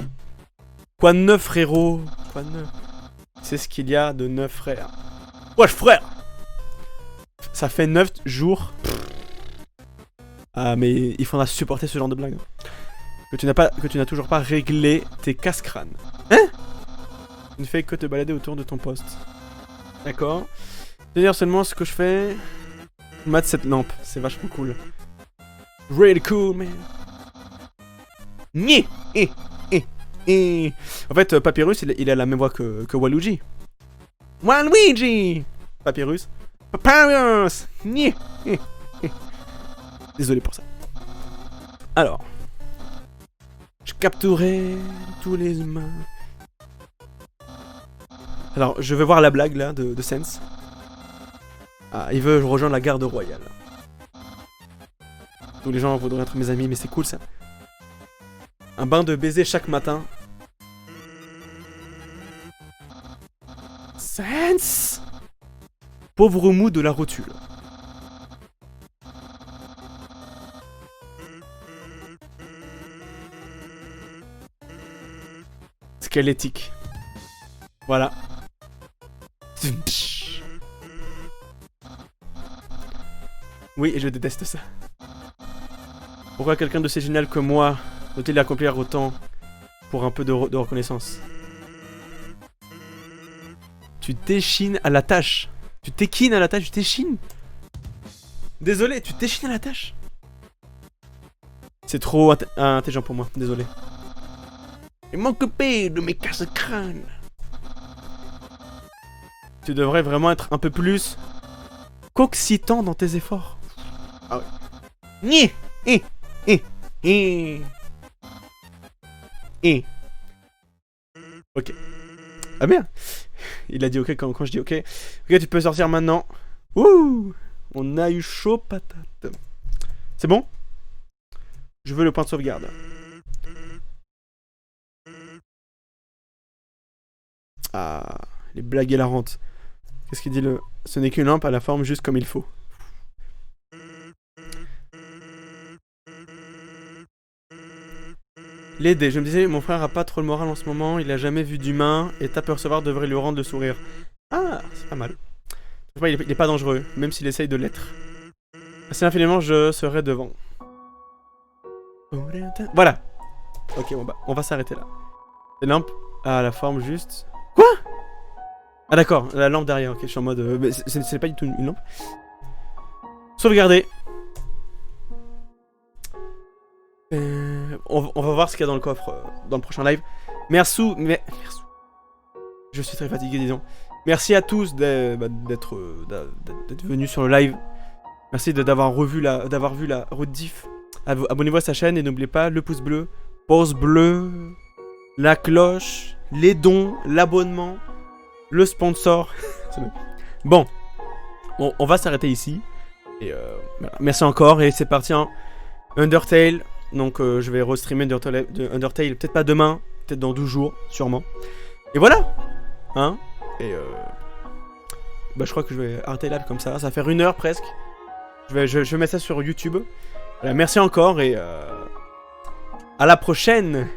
Quoi de neuf, frérot? Quoi de neuf? C'est ce qu'il y a de neuf, frère. Wesh, frère! Ça fait 9 jours. Ah, mais il faudra supporter ce genre de blague. Que tu n'as toujours pas réglé tes casse-crânes. Hein? Tu ne fais que te balader autour de ton poste. D'accord. C'est-à-dire seulement ce que je fais. Mate cette lampe, c'est vachement cool. Really cool, man. Ni. En fait, Papyrus, il a la même voix que Waluigi. Waluigi! Papyrus. Papyrus! Ni. Désolé pour ça. Alors. Je capturerai tous les humains. Alors, je vais voir la blague là de Sense. Ah, il veut rejoindre la garde royale. Tous les gens voudraient être mes amis, mais c'est cool ça. Un bain de baiser chaque matin. Sense! Pauvre mou de la rotule. Squelettique. Voilà. Oui, et je déteste ça. Pourquoi quelqu'un de si génial que moi doit-il accomplir autant pour un peu de reconnaissance? Tu t'échines à la tâche. Tu t'équines à la tâche, tu t'échines. Désolé, tu t'échines à la tâche. C'est trop intelligent pour moi, désolé. Et m'occuper de mes casse-crânes. Tu devrais vraiment être un peu plus coccitant dans tes efforts. Ah ouais. Ok. Ah bien. Il a dit ok quand je dis ok. Ok, tu peux sortir maintenant. Ouh. On a eu chaud patate. C'est bon? Je veux le point de sauvegarde. Ah, les blagues hilarantes. Qu'est-ce qu'il dit le... Ce n'est qu'une lampe à la forme juste comme il faut. L'aider. Je me disais, mon frère a pas trop le moral en ce moment, il a jamais vu d'humain, et t'apercevoir devrait lui rendre le sourire. Ah, c'est pas mal. Il est pas dangereux, même s'il essaye de l'être. Assez infiniment, je serai devant. Voilà. Ok, on va s'arrêter là. Les lampes à la forme juste... Quoi? Ah d'accord, la lampe derrière, ok, je suis en mode... c'est pas du tout une lampe. Sauvegarder. On va voir ce qu'il y a dans le coffre dans le prochain live. Merci. Je suis très fatigué, disons. Merci à tous d'être venus sur le live. Merci d'avoir vu la rediff. Abonnez-vous à sa chaîne et n'oubliez pas le pouce bleu, pouce bleu, la cloche, les dons, l'abonnement, le sponsor. Bon, on va s'arrêter ici. Et voilà. Merci encore et c'est parti hein. Undertale. Donc je vais restreamer Undertale peut-être pas demain, peut-être dans 12 jours, sûrement. Et voilà. Hein. Et je crois que je vais arrêter là comme ça. Ça va faire 1 heure presque. Je vais mettre ça sur YouTube. Voilà, merci encore et à la prochaine.